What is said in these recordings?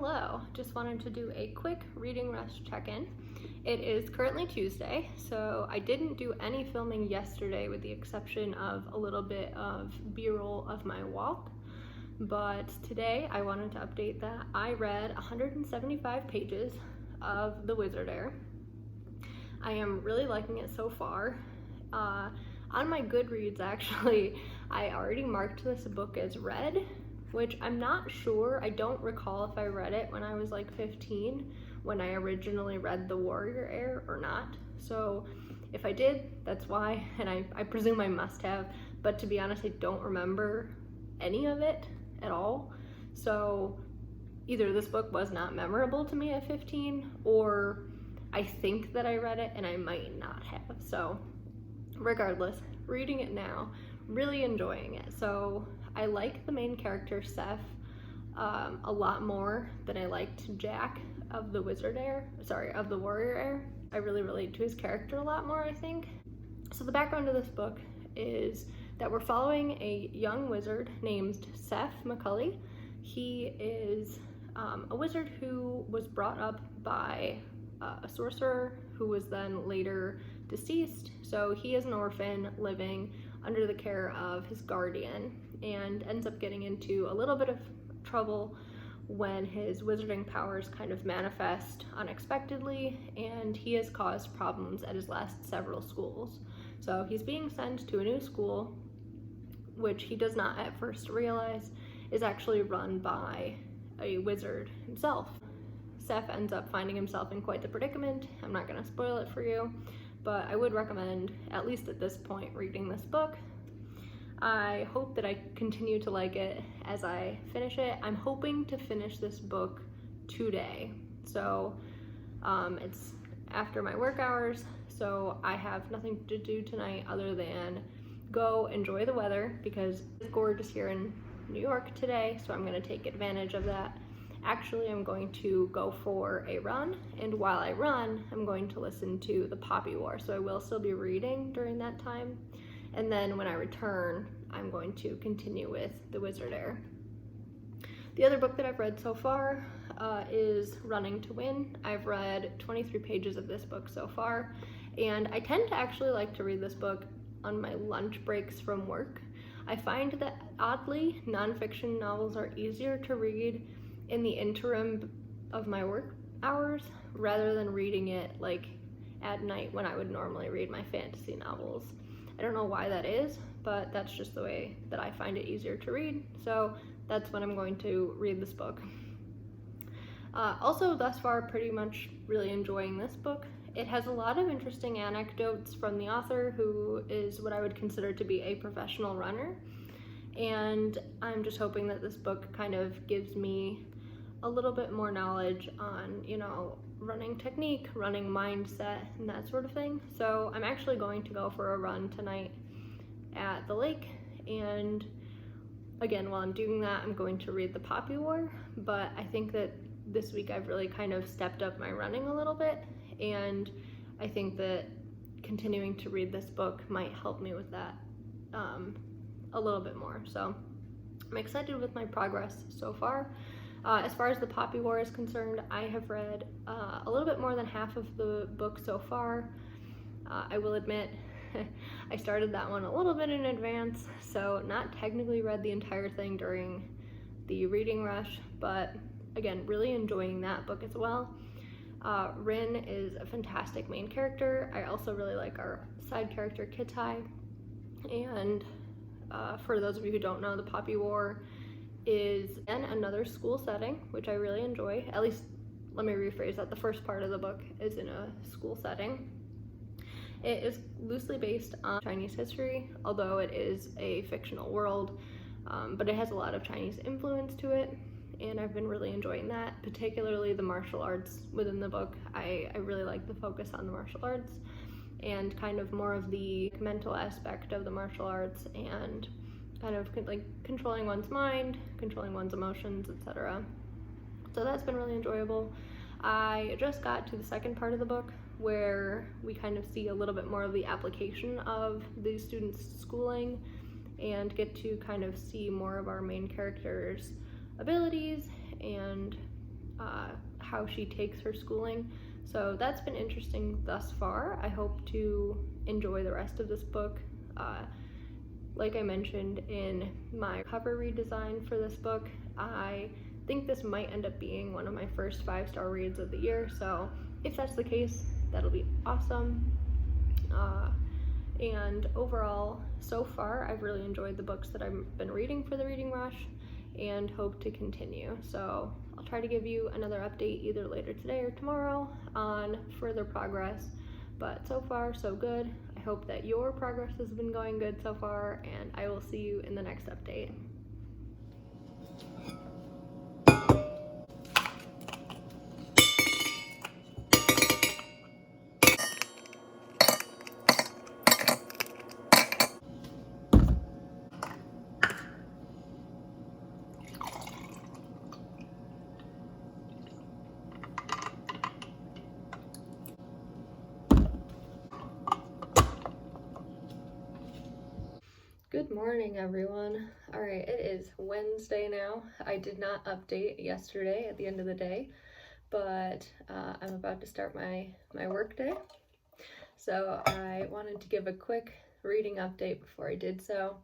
Hello, just wanted to do a quick reading rush check-in. It is currently Tuesday, so I didn't do any filming yesterday with the exception of a little bit of b-roll of my walk. But today I wanted to update that I read 175 pages of The Wizard Heir. I am really liking it so far. On my Goodreads, actually, I already marked this book as read, which I'm not sure. I don't recall if I read it when I was like 15, when I originally read The Warrior Heir or not. So if I did, that's why, and I presume I must have, but to be honest, I don't remember any of it at all. So either this book was not memorable to me at 15, or I think that I read it and I might not have. So regardless, reading it now, really enjoying it. So I like the main character, Seth, a lot more than I liked Jack of the of the Warrior Heir. I really relate to his character a lot more, I think. So the background of this book is that we're following a young wizard named Seth McCulley. He is a wizard who was brought up by a sorcerer who was then later deceased. So he is an orphan living under the care of his guardian and ends up getting into a little bit of trouble when his wizarding powers kind of manifest unexpectedly, and he has caused problems at his last several schools. So he's being sent to a new school, which he does not at first realize is actually run by a wizard himself. Seth ends up finding himself in quite the predicament. I'm not going to spoil it for you, but I would recommend, at least at this point, reading this book. I hope that I continue to like it as I finish it. I'm hoping to finish this book today. So it's after my work hours, so I have nothing to do tonight other than go enjoy the weather because it's gorgeous here in New York today, so I'm going to take advantage of that. Actually, I'm going to go for a run, and while I run, I'm going to listen to the Poppy War, so I will still be reading during that time. And then when I return, I'm going to continue with The Wizard Heir. The other book that I've read so far is Running to Win. I've read 23 pages of this book so far, and I tend to actually like to read this book on my lunch breaks from work. I find that, oddly, nonfiction novels are easier to read in the interim of my work hours rather than reading it like at night when I would normally read my fantasy novels. I don't know why that is, but that's just the way that I find it easier to read, so that's when I'm going to read this book. Also, thus far, pretty much really enjoying this book. It has a lot of interesting anecdotes from the author, who is what I would consider to be a professional runner, and I'm just hoping that this book kind of gives me a little bit more knowledge on, running technique, running mindset, and that sort of thing. So I'm actually going to go for a run tonight at the lake, and again, while I'm doing that, I'm going to read the Poppy War. But I think that this week I've really kind of stepped up my running a little bit, and I think that continuing to read this book might help me with that a little bit more. So I'm excited with my progress so far. As far as the Poppy War is concerned, I have read a little bit more than half of the book so far. I will admit, I started that one a little bit in advance, so not technically read the entire thing during the reading rush, but again, really enjoying that book as well. Rin is a fantastic main character. I also really like our side character, Kitai. And for those of you who don't know, the Poppy War is in another school setting, which I really enjoy. At least, let me rephrase that. The first part of the book is in a school setting. It is loosely based on Chinese history, although it is a fictional world, but it has a lot of Chinese influence to it, and I've been really enjoying that, particularly the martial arts within the book. I really like the focus on the martial arts and kind of more of the mental aspect of the martial arts and kind of like controlling one's mind, controlling one's emotions, etc. So that's been really enjoyable. I just got to the second part of the book where we kind of see a little bit more of the application of these students' schooling and get to kind of see more of our main characters' abilities and how she takes her schooling. So that's been interesting thus far. I hope to enjoy the rest of this book. Like I mentioned in my cover redesign for this book, I think this might end up being one of my first 5-star reads of the year. So if that's the case, that'll be awesome. And overall, so far, I've really enjoyed the books that I've been reading for the Reading Rush and hope to continue. So I'll try to give you another update either later today or tomorrow on further progress. But so far, so good. I hope that your progress has been going good so far, and I will see you in the next update. Good morning, everyone. All right, it is Wednesday now. I did not update yesterday at the end of the day, but I'm about to start my work day. So I wanted to give a quick reading update before I did so.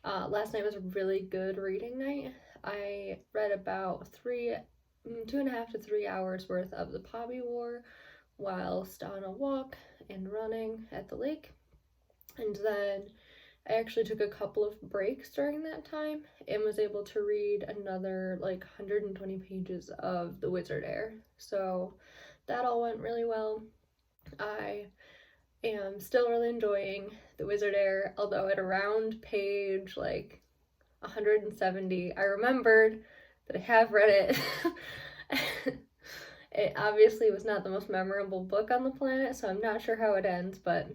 Last night was a really good reading night. I read about 2.5 to 3 hours worth of The Poppy War whilst on a walk and running at the lake. And then I actually took a couple of breaks during that time and was able to read another 120 pages of The Wizard Heir. So that all went really well. I am still really enjoying The Wizard Heir, although at around page 170, I remembered that I have read it. It obviously was not the most memorable book on the planet, so I'm not sure how it ends, but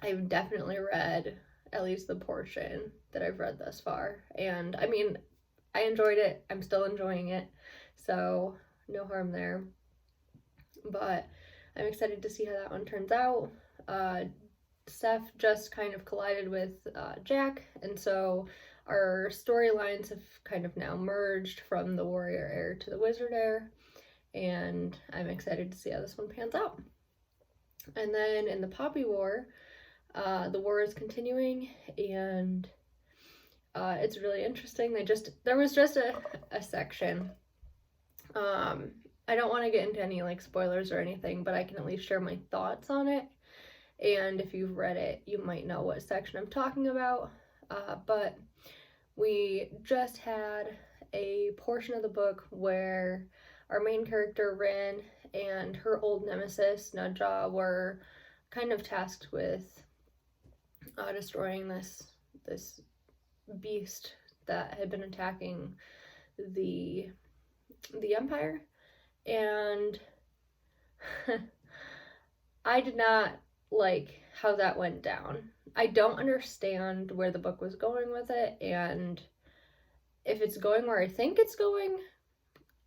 I've definitely read at least the portion that I've read thus far. And I mean, I enjoyed it. I'm still enjoying it. So no harm there. But I'm excited to see how that one turns out. Steph just kind of collided with Jack. And so our storylines have kind of now merged from the warrior heir to the wizard heir. And I'm excited to see how this one pans out. And then in the Poppy War, the war is continuing, and it's really interesting. There was just a section. I don't want to get into any spoilers or anything, but I can at least share my thoughts on it. And if you've read it, you might know what section I'm talking about. But we just had a portion of the book where our main character, Rin, and her old nemesis, Nadja, were kind of tasked with destroying this beast that had been attacking the Empire. And I did not like how that went down. I don't understand where the book was going with it, and if it's going where I think it's going,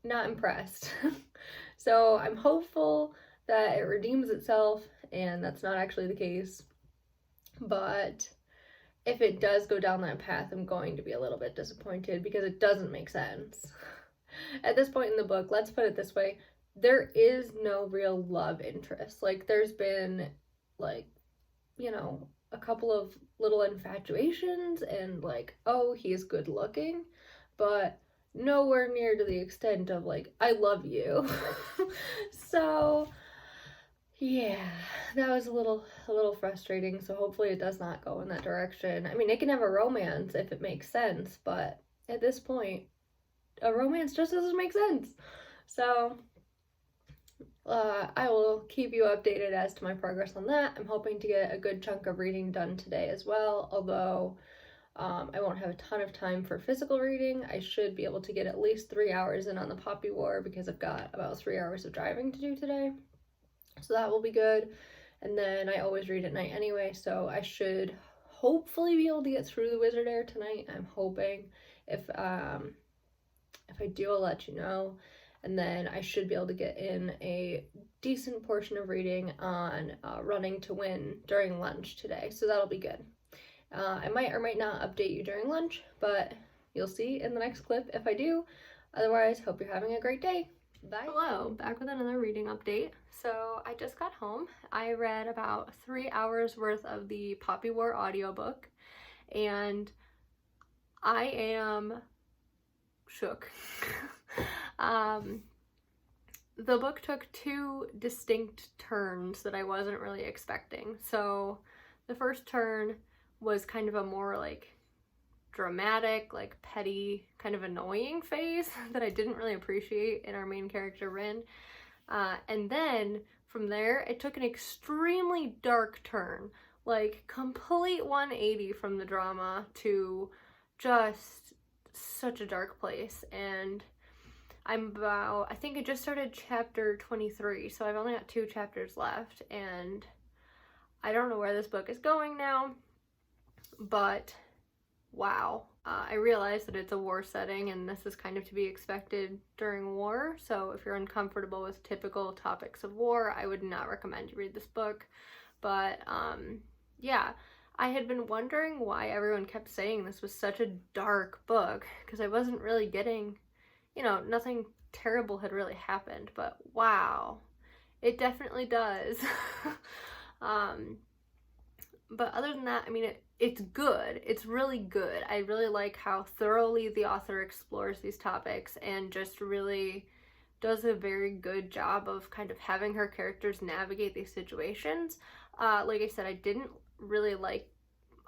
not impressed. So I'm hopeful that it redeems itself, and that's not actually the case. But if it does go down that path, I'm going to be a little bit disappointed because it doesn't make sense. At this point in the book, let's put it this way, there is no real love interest. There's been a couple of little infatuations and oh, he's good looking, but nowhere near to the extent of I love you. So yeah, that was a little frustrating, so hopefully it does not go in that direction. I mean, it can have a romance if it makes sense, but at this point, a romance just doesn't make sense. So I will keep you updated as to my progress on that. I'm hoping to get a good chunk of reading done today as well, although I won't have a ton of time for physical reading. I should be able to get at least 3 hours in on the Poppy War because I've got about 3 hours of driving to do today. So that will be good. And then I always read at night anyway, so I should hopefully be able to get through the Wizard Heir tonight. I'm hoping. If I do, I'll let you know. And then I should be able to get in a decent portion of reading on Running to Win during lunch today. So that'll be good. I might or might not update you during lunch, but you'll see in the next clip if I do. Otherwise, hope you're having a great day. Bye. Hello, back with another reading update. So I just got home. I read about 3 hours worth of the Poppy War audiobook, and I am shook. The book took two distinct turns that I wasn't really expecting. So the first turn was kind of a more like dramatic, like petty, kind of annoying phase that I didn't really appreciate in our main character Rin. And then from there, it took an extremely dark turn, like complete 180 from the drama to just such a dark place. And I think I just started chapter 23, so I've only got 2 chapters left, and I don't know where this book is going now, but wow. I realize that it's a war setting, and this is kind of to be expected during war, so if you're uncomfortable with typical topics of war, I would not recommend you read this book. But yeah, I had been wondering why everyone kept saying this was such a dark book, because I wasn't really getting, you know, nothing terrible had really happened, but wow, it definitely does. But other than that, I mean, it's good. It's really good. I really like how thoroughly the author explores these topics and just really does a very good job of kind of having her characters navigate these situations. Like I said, I didn't really like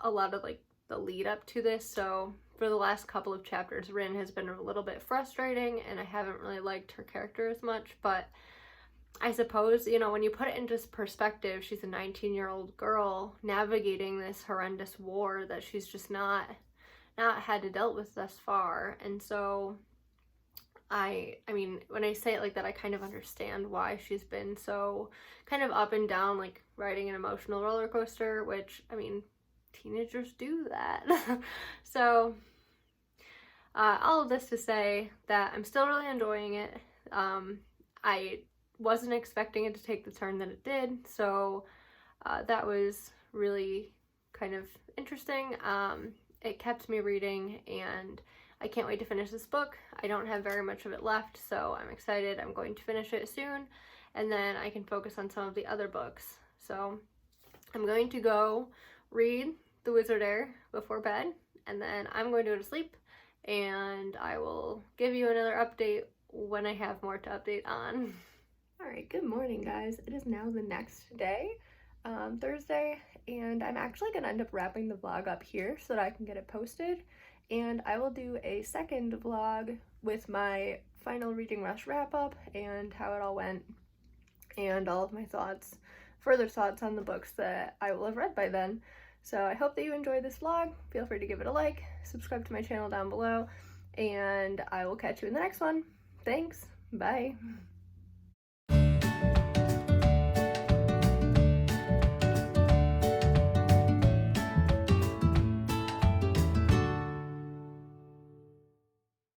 a lot of like the lead up to this, so for the last couple of chapters, Rin has been a little bit frustrating, and I haven't really liked her character as much, but I suppose, you know, when you put it into perspective, she's a 19-year-old girl navigating this horrendous war that she's just not had to deal with thus far. And so I mean, when I say it like that, I kind of understand why she's been so kind of up and down, like riding an emotional roller coaster, which, I mean, teenagers do that. So all of this to say that I'm still really enjoying it. I wasn't expecting it to take the turn that it did, so that was really kind of interesting. It kept me reading, and I can't wait to finish this book. I don't have very much of it left, so I'm excited. I'm going to finish it soon, and then I can focus on some of the other books. So I'm going to go read The Wizard Heir before bed, and then I'm going to go to sleep, and I will give you another update when I have more to update on. Alright, good morning guys. It is now the next day, Thursday, and I'm actually going to end up wrapping the vlog up here so that I can get it posted, and I will do a second vlog with my final reading rush wrap up and how it all went and all of my thoughts, further thoughts on the books that I will have read by then. So I hope that you enjoyed this vlog. Feel free to give it a like, subscribe to my channel down below, and I will catch you in the next one. Thanks, bye!